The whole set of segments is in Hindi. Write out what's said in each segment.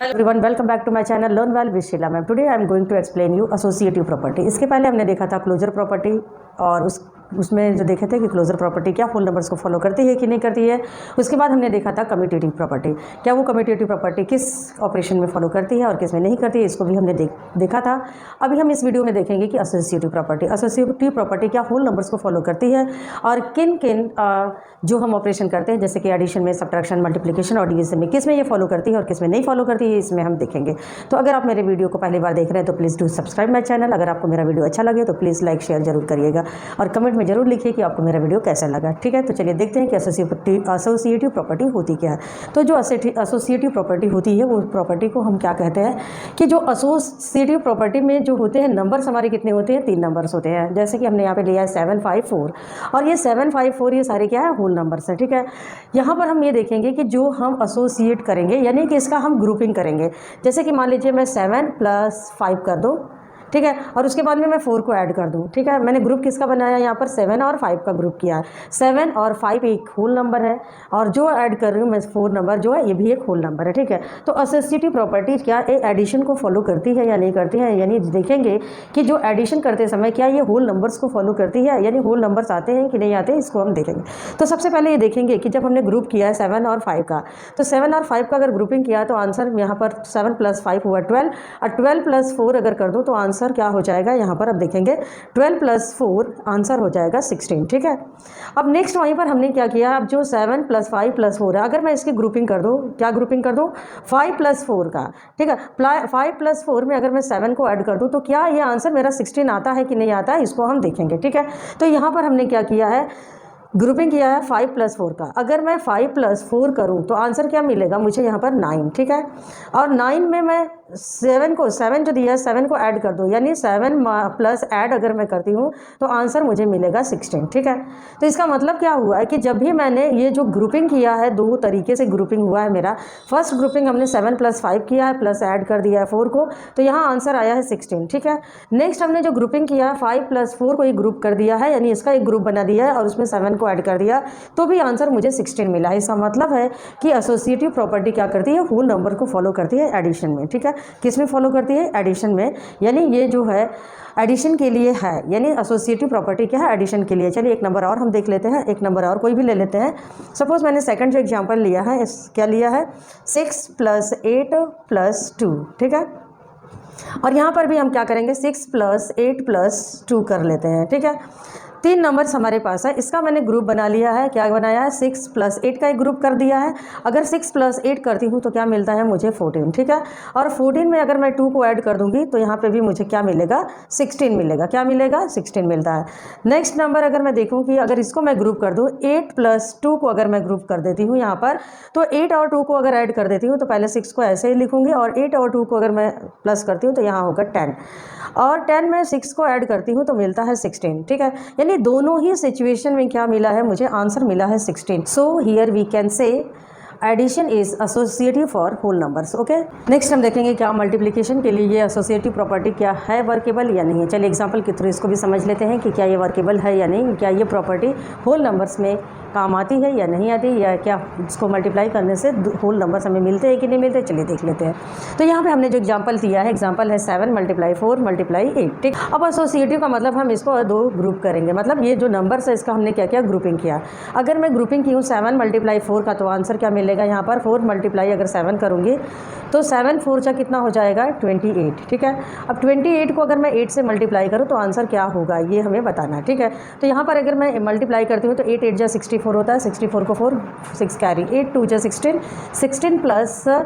Hello everyone, welcome back to my channel Learn Well with Sheila Ma'am. Today I am going to explain you associative property. इसके पहले हमने देखा था क्लोजर प्रॉपर्टी और उसमें जो देखे थे कि क्लोजर प्रॉपर्टी क्या होल नंबर्स को फॉलो करती है कि नहीं करती है। उसके बाद हमने देखा था कम्यूटेटिव प्रॉपर्टी, क्या वो कम्यूटेटिव प्रॉपर्टी किस ऑपरेशन में फॉलो करती है और किस में नहीं करती है, इसको भी हमने देखा था। अभी हम इस वीडियो में देखेंगे कि एसोसिएटिव प्रॉपर्टी क्या होल नंबर्स को फॉलो करती है और किन किन जो हम ऑपरेशन करते हैं जैसे कि एडिशन में, सब्ट्रैक्शन, मल्टीप्लिकेशन और डिवीजन में किस में ये फॉलो करती है और किस में नहीं फॉलो करती है, इसमें हम देखेंगे। तो अगर आप मेरे वीडियो को पहली बार देख रहे हैं तो please do subscribe my channel. अगर आपको मेरा वीडियो अच्छा लगे तो प्लीज़ लाइक शेयर जरूर करिएगा और कमेंट में जरूर लिखिए कि आपको मेरा वीडियो कैसा लगा। ठीक है, तो चलिए देखते हैं कि एसोसिएटिव प्रॉपर्टी होती क्या है। तो जो एसोसिएटिव प्रॉपर्टी होती है वो प्रॉपर्टी को हम क्या कहते हैं कि जो एसोसिएटिव प्रॉपर्टी में जो होते हैं नंबर्स हमारे कितने होते हैं, 3 नंबर्स होते हैं। जैसे कि हमने यहाँ पे लिया है 7, 5, 4 और ये 7, 5, 4 ये सारे क्या है, होल नंबर्स हैं। ठीक है, यहाँ पर हम ये देखेंगे कि जो हम एसोसिएट करेंगे यानी कि इसका हम ग्रुपिंग करेंगे। जैसे कि मान लीजिए मैं 7 + 5 कर दूँ, ठीक है, और उसके बाद में मैं 4 को ऐड कर दूं। ठीक है, मैंने ग्रुप किसका बनाया, यहाँ पर 7 और 5 का ग्रुप किया है। 7 और 5 एक होल नंबर है और जो ऐड कर रही हूँ मैं 4 नंबर जो है ये भी एक होल नंबर है। ठीक है, तो एसोसिएटिव प्रॉपर्टी क्या एडिशन को फॉलो करती है या नहीं करती है, यानी देखेंगे कि जो एडिशन करते समय क्या ये होल नंबर्स को फॉलो करती है, यानी होल नंबर्स आते हैं कि नहीं आते, इसको हम देखेंगे। तो सबसे पहले ये देखेंगे कि जब हमने ग्रुप किया है 7 और 5 का, तो 7 और 5 का अगर ग्रुपिंग किया तो आंसर यहाँ पर 7 + 5 हुआ 12 और 12 + 4 अगर कर दूँ तो आंसर क्या हो जाएगा, यहाँ पर अब देखेंगे 12 + 4 आंसर हो जाएगा 16। ठीक है, अब नेक्स्ट वहीं पर हमने क्या किया, अब जो 7 + 5 + 4 है अगर मैं इसकी ग्रुपिंग कर दूँ, क्या ग्रुपिंग कर दूँ 5 + 4 का। ठीक है, 5 + 4 में अगर मैं 7 को ऐड कर दूँ तो क्या ये आंसर मेरा 16 आता है कि नहीं आता है, इसको हम देखेंगे। ठीक है, तो यहाँ पर हमने क्या किया है, ग्रुपिंग किया है 5 + 4 का। अगर मैं 5 + 4 करूं तो आंसर क्या मिलेगा मुझे, यहाँ पर 9। ठीक है, और 9 में मैं 7 जो दिया है 7 को ऐड कर दूं, यानी 7 प्लस ऐड अगर मैं करती हूँ तो आंसर मुझे मिलेगा 16। ठीक है, तो इसका मतलब क्या हुआ है कि जब भी मैंने ये जो ग्रुपिंग किया है, 2 तरीके से ग्रुपिंग हुआ है मेरा। फर्स्ट ग्रुपिंग हमने 7 + 5 किया है, प्लस ऐड कर दिया है 4 को, तो यहाँ आंसर आया है 16। ठीक है, नेक्स्ट हमने जो ग्रुपिंग किया है 5 + 4 को एक ग्रुप कर दिया है, यानी इसका एक ग्रुप बना दिया है और उसमें 7 को ऐड कर दिया तो भी आंसर मुझे 16 मिला है। इसका मतलब है कि एसोसिएटिव प्रॉपर्टी क्या करती है, होल नंबर को फॉलो करती है एडिशन में। ठीक है, किस में फॉलो करती है, एडिशन में, यानी ये जो है एडिशन के लिए है, यानी एसोसिएटिव प्रॉपर्टी क्या है, एडिशन के लिए। चलिए एक नंबर और हम देख लेते हैं, एक नंबर और कोई भी ले लेते हैं। सपोज मैंने सेकंड जो एग्जांपल लिया है, क्या लिया है 6 + 8 + 2। ठीक है, और यहाँ पर भी हम क्या करेंगे 6 + 8 + 2 कर लेते हैं। ठीक है, 3 नंबर्स हमारे पास है, इसका मैंने ग्रुप बना लिया है। क्या बनाया है, 6 + 8 का एक ग्रुप कर दिया है। अगर 6 + 8 करती हूँ तो क्या मिलता है मुझे 14। ठीक है, और 14 में अगर मैं 2 को ऐड कर दूंगी तो यहाँ पे भी मुझे क्या मिलेगा 16 मिलेगा। क्या मिलेगा 16 मिलता है। नेक्स्ट नंबर अगर मैं देखूँ कि अगर इसको मैं ग्रुप कर दूँ 8 + 2 को अगर मैं ग्रुप कर देती हूँ यहाँ पर, तो 8 और 2 को अगर ऐड कर देती हूँ तो पहले 6 को ऐसे ही लिखूँगी और 8 और 2 को अगर मैं प्लस करती हूँ तो यहाँ होगा 10 और 10 में 6 को ऐड करती हूँ तो मिलता है 16। ठीक है, यानी दोनों ही सिचुएशन में क्या मिला है मुझे, आंसर मिला है 16। So here we can say addition is associative for whole numbers. Okay, next हम देखेंगे क्या मल्टीप्लिकेशन के लिए ये एसोसिएटिव प्रॉपर्टी क्या है, वर्केबल या नहीं है। चलिए एग्जांपल के थ्रू इसको भी समझ लेते हैं कि क्या ये वर्केबल है या नहीं, क्या ये प्रॉपर्टी होल नंबर्स में काम आती है या नहीं आती, या क्या इसको मल्टीप्लाई करने से होल नंबर्स हमें मिलते हैं कि नहीं मिलते। चलिए देख लेते हैं। तो यहाँ पे हमने जो एग्जांपल दिया है, एग्जांपल है 7 × 4 × 8। ठीक, अब एसोसिएटिव का मतलब हम इसको 2 ग्रुप करेंगे, मतलब ये जो नंबर्स है इसका हमने क्या किया, ग्रुपिंग किया। अगर मैं ग्रुपिंग की हूँ 7 × 4 का तो आंसर क्या मिलेगा, यहाँ पर 4 × अगर 7 करूँगी तो 7 4 जा कितना हो जाएगा 28। ठीक है, अब 28 को अगर मैं 8 से मल्टीप्लाई करूँ तो आंसर क्या होगा ये हमें बताना है। ठीक है, तो यहाँ पर अगर मैं मल्टीप्लाई करती हूँ तो 8 8 जा 64 होता है, 64 को 4 6 कैरी, 8 2 जा 16, 16 +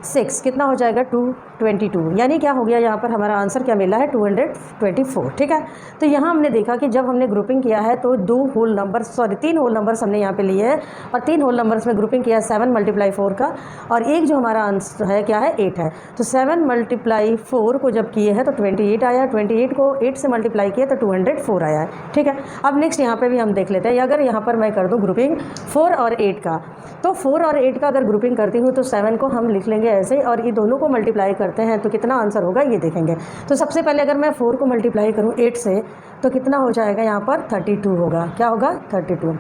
6 कितना हो जाएगा 222, यानी क्या हो गया यहाँ पर हमारा आंसर क्या मिला है 224। ठीक है, तो यहाँ हमने देखा कि जब हमने ग्रुपिंग किया है तो 3 होल नंबर्स हमने यहाँ पे लिए हैं और 3 होल नंबर्स में ग्रुपिंग किया है 7 × 4 का, और एक जो हमारा आंसर है क्या है 8 है। तो 7 × 4 को जब किए हैं तो 28 आया, 28 को 8 से मल्टीप्लाई किया तो 204 आया है। ठीक है, अब नेक्स्ट यहाँ पे भी हम देख लेते हैं, अगर यहाँ पर मैं कर दूँ ग्रुपिंग 4 और 8 का, तो 4 और 8 का अगर ग्रुपिंग करती हूँ तो 7 को हम लिख लेंगे ऐसे और ये दोनों को मल्टीप्लाई करते हैं तो कितना आंसर होगा ये देखेंगे। तो सबसे पहले अगर मैं 4 को मल्टीप्लाई करूँ 8 से तो कितना हो जाएगा, यहाँ पर 32 होगा। क्या होगा 32।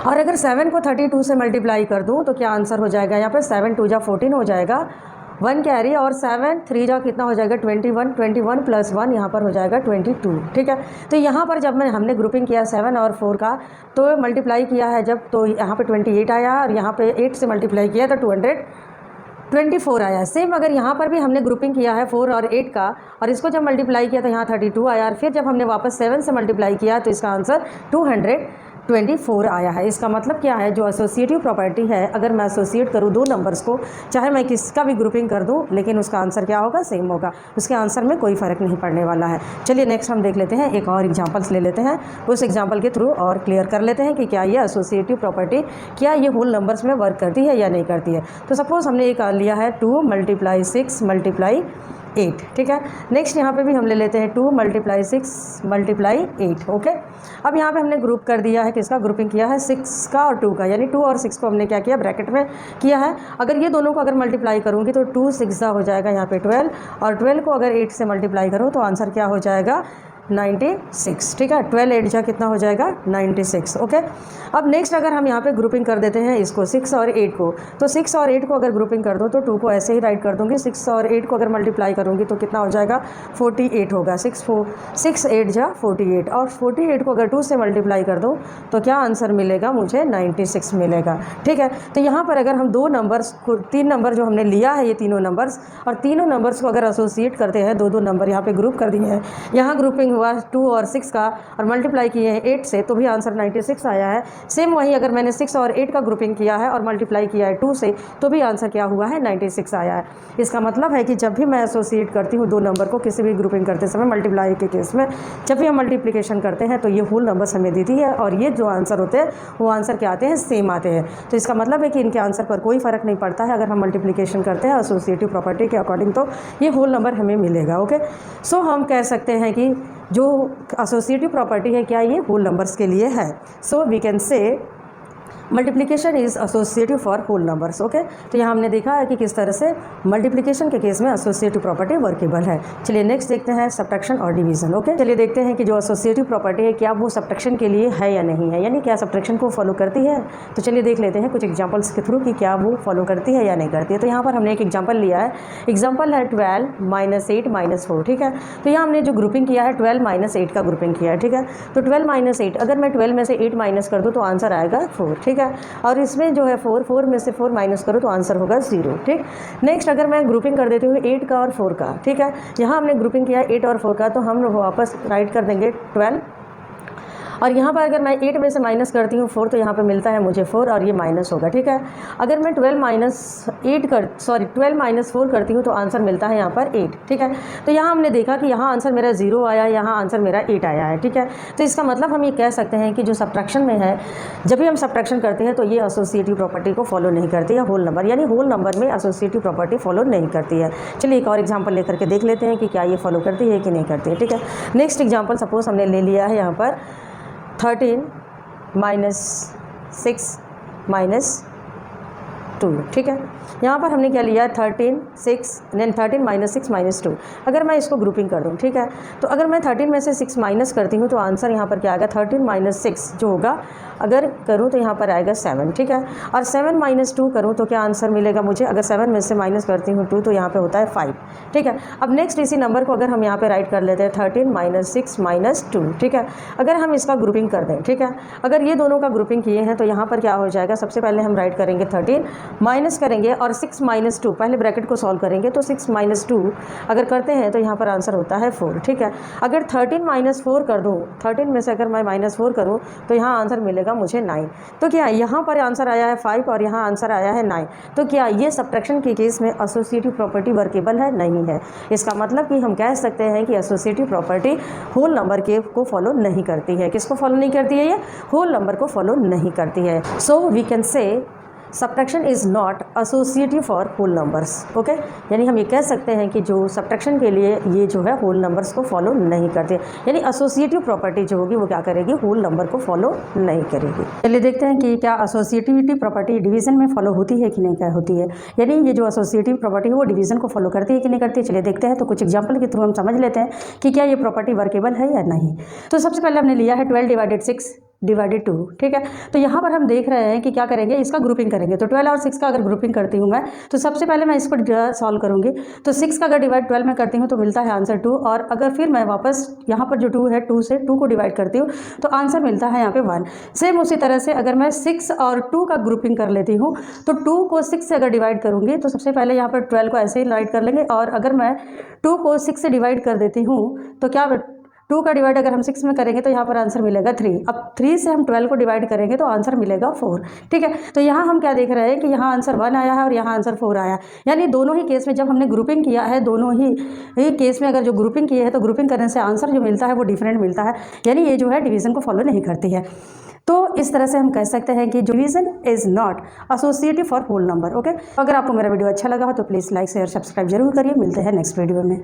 और अगर 7 को 32 से मल्टीप्लाई कर दूँ तो क्या आंसर हो जाएगा, यहाँ पर 7 2 जा 14 हो जाएगा 1 कैरी और 7 3 जा कितना हो जाएगा 21, 21 प्लस 1 यहाँ पर हो जाएगा 22, ठीक है। तो यहाँ पर जब हमने ग्रुपिंग किया 7 और 4 का, तो मल्टीप्लाई किया है जब, तो यहाँ पे 28 आया और यहाँ पे 8 से मल्टीप्लाई किया तो 224 आया। सेम अगर यहाँ पर भी हमने ग्रुपिंग किया है 4 और 8 का, और इसको जब मल्टीप्लाई किया तो यहाँ 32 आया, और फिर जब हमने वापस 7 से मल्टीप्लाई किया तो इसका आंसर 224 आया है। इसका मतलब क्या है, जो एसोसिएटिव प्रॉपर्टी है, अगर मैं एसोसिएट करूँ दो नंबर्स को, चाहे मैं किसका भी ग्रुपिंग कर दूँ, लेकिन उसका आंसर क्या होगा, सेम होगा, उसके आंसर में कोई फ़र्क नहीं पड़ने वाला है। चलिए नेक्स्ट हम देख लेते हैं, एक और एग्जांपल्स ले लेते हैं, उस एग्जांपल के थ्रू और क्लियर कर लेते हैं कि क्या ये एसोसिएटिव प्रॉपर्टी, क्या ये होल नंबर्स में वर्क करती है या नहीं करती है। तो सपोज़ हमने एक लिया है 2 × 6 × 8, ठीक है। नेक्स्ट यहाँ पे भी हम ले लेते हैं 2 × 6 × 8, ओके। अब यहाँ पे हमने ग्रुप कर दिया है, किसका ग्रुपिंग किया है, 6 का और 2 का, यानी 2 और 6 को हमने क्या किया, ब्रैकेट में किया है। अगर ये दोनों को अगर मल्टीप्लाई करूँगी तो 2 6 हो जाएगा यहाँ पे 12, और 12 को अगर 8 से मल्टीप्लाई करूँ तो आंसर क्या हो जाएगा, 96, ठीक है। 12 8 जा कितना हो जाएगा, 96, ओके। अब नेक्स्ट अगर हम यहाँ पे ग्रुपिंग कर देते हैं इसको 6 और 8 को, तो 6 और 8 को अगर ग्रुपिंग कर दो तो 2 को ऐसे ही राइट कर दूँगी, 6 और 8 को अगर मल्टीप्लाई करूँगी तो कितना हो जाएगा, 48 होगा, 6 8 जा 48, और 48 को अगर 2 से मल्टीप्लाई कर दूँ तो क्या आंसर मिलेगा, मुझे 96 मिलेगा, ठीक है। तो यहाँ पर अगर हम 2 नंबर्स को, 3 नंबर जो हमने लिया है, ये तीनों नंबर्स, और तीनों नंबर्स को अगर एसोसिएट करते हैं, 2 नंबर यहाँ पे ग्रुप कर दिए हैं, यहाँ ग्रुपिंग हुआ 2 और 6 का, और मल्टीप्लाई किए हैं 8 से, तो भी आंसर 96 आया है। सेम वही अगर मैंने 6 और 8 का ग्रुपिंग किया है और मल्टीप्लाई किया है 2 से, तो भी आंसर क्या हुआ है, 96 आया है। इसका मतलब है कि जब भी मैं एसोसिएट करती हूँ 2 नंबर को किसी भी ग्रुपिंग करते समय, मल्टीप्लाई के केस में जब भी हम मल्टीप्लिकेशन करते हैं तो ये होल नंबर्स हमें देती है, और ये जो आंसर होते हैं वो आंसर क्या आते हैं, सेम आते हैं। तो इसका मतलब है कि इनके आंसर पर कोई फ़र्क नहीं पड़ता है अगर हम मल्टीप्लिकेशन करते हैं एसोसिएटिव प्रॉपर्टी के अकॉर्डिंग, तो ये होल नंबर हमें मिलेगा, ओके। सो हम कह सकते हैं कि जो एसोसिएटिव प्रॉपर्टी है, क्या ये होल नंबर्स के लिए है। So we can say multiplication is associative for whole numbers, okay. तो यहाँ हमने देखा है कि किस तरह से मल्टीप्लिकेशन के केस में एसोसिएटिव प्रॉपर्टी वर्केबल है। चलिए नेक्स्ट देखते हैं सब्ट्रैक्शन और डिवीजन, ओके। चलिए देखते हैं कि जो एसोसिएटिव प्रॉपर्टी है, क्या वो सब्ट्रैक्शन के लिए है या नहीं है, यानी क्या सब्ट्रैक्शन को फॉलो करती है। तो चलिए देख लेते हैं कुछ एग्जाम्पल्स के थ्रू कि क्या वो फॉलो करती है या नहीं करती है। तो यहाँ पर हमने एक एग्जाम्पल लिया है, एग्जाम्पल है 12 - 8 - 4, ठीक है। तो यहाँ हमने जो ग्रुपिंग किया है 12 - 8 का ग्रुपिंग किया है, ठीक है। तो 12 - 8, अगर मैं 12 में से 8 माइनस कर दूँ तो आंसर आएगा 4, ठीक है। और इसमें जो है 4 में से 4 माइनस करो तो आंसर होगा 0, ठीक। नेक्स्ट अगर मैं ग्रुपिंग कर देती हूँ 8 का और 4 का, ठीक है। यहाँ हमने ग्रुपिंग किया 8 और 4 का, तो हम लोग वापस राइट कर देंगे 12, और यहाँ पर अगर मैं 8 में से माइनस करती हूँ 4, तो यहाँ पे मिलता है मुझे 4, और ये माइनस होगा, ठीक है। अगर मैं 12 - 4 करती हूँ तो आंसर मिलता है यहाँ पर 8, ठीक है। तो यहाँ हमने देखा कि यहाँ आंसर मेरा 0 आया, यहाँ आंसर मेरा 8 आया है, ठीक है। तो इसका मतलब हम ये कह सकते हैं कि जो सब्ट्रैक्शन में है, जब भी हम सब्ट्रैक्शन करते हैं तो ये एसोसिएटिव प्रॉपर्टी को फॉलो नहीं करती है, होल नंबर, यानी होल नंबर में एसोसिएटिव प्रॉपर्टी फॉलो नहीं करती है। चलिए एक और एग्जाम्पल लेकर के देख लेते हैं कि क्या ये फॉलो करती है कि नहीं करती है, ठीक है। नेक्स्ट एग्जाम्पल सपोज हमने ले लिया है यहाँ पर 13 - 6 - 2, ठीक है। यहाँ पर हमने क्या लिया है 13 6 - 6 - 2। अगर मैं इसको ग्रुपिंग कर दूँ, ठीक है, तो अगर मैं 13 में से 6 माइनस करती हूँ तो आंसर यहाँ पर क्या आएगा, 13 - 6 जो होगा, अगर करूँ तो यहाँ पर आएगा 7, ठीक है। और 7 - 2 करूँ तो क्या आंसर मिलेगा मुझे, अगर 7 में से माइनस करती हूँ 2 तो यहाँ पे होता है 5, ठीक है। अब नेक्स्ट इसी नंबर को अगर हम यहाँ पे राइट कर लेते हैं 13 - 6 - 2, ठीक है। अगर हम इसका ग्रुपिंग कर दें, ठीक है, अगर ये दोनों का ग्रुपिंग किए हैं तो यहाँ पर क्या हो जाएगा, सबसे पहले हम राइट करेंगे 13, माइनस करेंगे और 6 - 2, पहले ब्रैकेट को सॉल्व करेंगे, तो 6 - 2 अगर करते हैं तो यहाँ पर आंसर होता है 4, ठीक है। अगर 13 - 4 कर दूँ, 13 में से अगर मैं -4 करूँ तो यहाँ आंसर मिलेगा मुझे 9। तो क्या यहाँ पर आंसर आया है 5 और यहाँ आंसर आया है 9। तो क्या ये सब्ट्रैक्शन के केस में एसोसिएटिव प्रॉपर्टी वर्केबल है, नहीं है। इसका मतलब कि हम कह सकते हैं कि एसोसिएटिव प्रॉपर्टी होल नंबर के को फॉलो नहीं करती है। किसको फॉलो नहीं करती है, ये होल नंबर को फॉलो नहीं करती है। So we can say subtraction is not associative for whole numbers, okay. यानी हम ये कह सकते हैं कि जो सब्ट्रैक्शन के लिए ये जो है होल नंबर्स को फॉलो नहीं करते, यानी एसोसिएटिव प्रॉपर्टी जो होगी वो क्या करेगी, होल नंबर को फॉलो नहीं करेगी। चलिए देखते हैं कि क्या एसोसिएटिविटी प्रॉपर्टी डिवीजन में फॉलो होती है कि नहीं, क्या होती है, यानी ये जो एसोसिएटिव प्रॉपर्टी है वो डिवीजन को फॉलो करती है कि नहीं करती है। चलिए देखते हैं, तो कुछ एग्जाम्पल के थ्रू हम समझ लेते हैं कि क्या ये प्रॉपर्टी वर्केबल है या नहीं। तो सबसे पहले हमने लिया है 12 / 6 डिवाइडेड 2, ठीक है। तो यहाँ पर हम देख रहे हैं कि क्या करेंगे, इसका ग्रुपिंग करेंगे। तो 12 और 6 का अगर ग्रुपिंग करती हूँ मैं, तो सबसे पहले मैं इसको सॉल्व करूँगी। तो 6 का अगर डिवाइड 12 में करती हूँ तो मिलता है आंसर 2, और अगर फिर मैं वापस यहाँ पर जो 2 है 2 से 2 को डिवाइड करती हूँ तो आंसर मिलता है यहाँ पे 1। सेम उसी तरह से अगर मैं 6 और 2 का ग्रुपिंग कर लेती हूँ तो 2 को 6 से अगर डिवाइड करूँगी तो सबसे पहले यहाँ पर 12 को ऐसे ही डिवाइड कर लेंगे, और अगर मैं 2 को 6 से डिवाइड कर देती हूँ तो क्या 2 का डिवाइड अगर हम 6 में करेंगे तो यहाँ पर आंसर मिलेगा 3। अब 3 से हम 12 को डिवाइड करेंगे तो आंसर मिलेगा 4, ठीक है। तो यहाँ हम क्या देख रहे हैं कि यहाँ आंसर 1 आया है और यहाँ आंसर 4 आया है। यानी दोनों ही केस में जब हमने ग्रुपिंग किया है, दोनों ही केस में अगर जो ग्रुपिंग किए हैं तो ग्रुपिंग करने से आंसर जो मिलता है वो डिफरेंट मिलता है, यानी ये जो है डिवीज़न को फॉलो नहीं करती है। तो इस तरह से हम कह सकते हैं कि division is not associative for whole number. Okay, अगर आपको मेरा वीडियो अच्छा लगा हो तो प्लीज़ लाइक शेयर सब्सक्राइब जरूर करिए। मिलते हैं नेक्स्ट वीडियो में।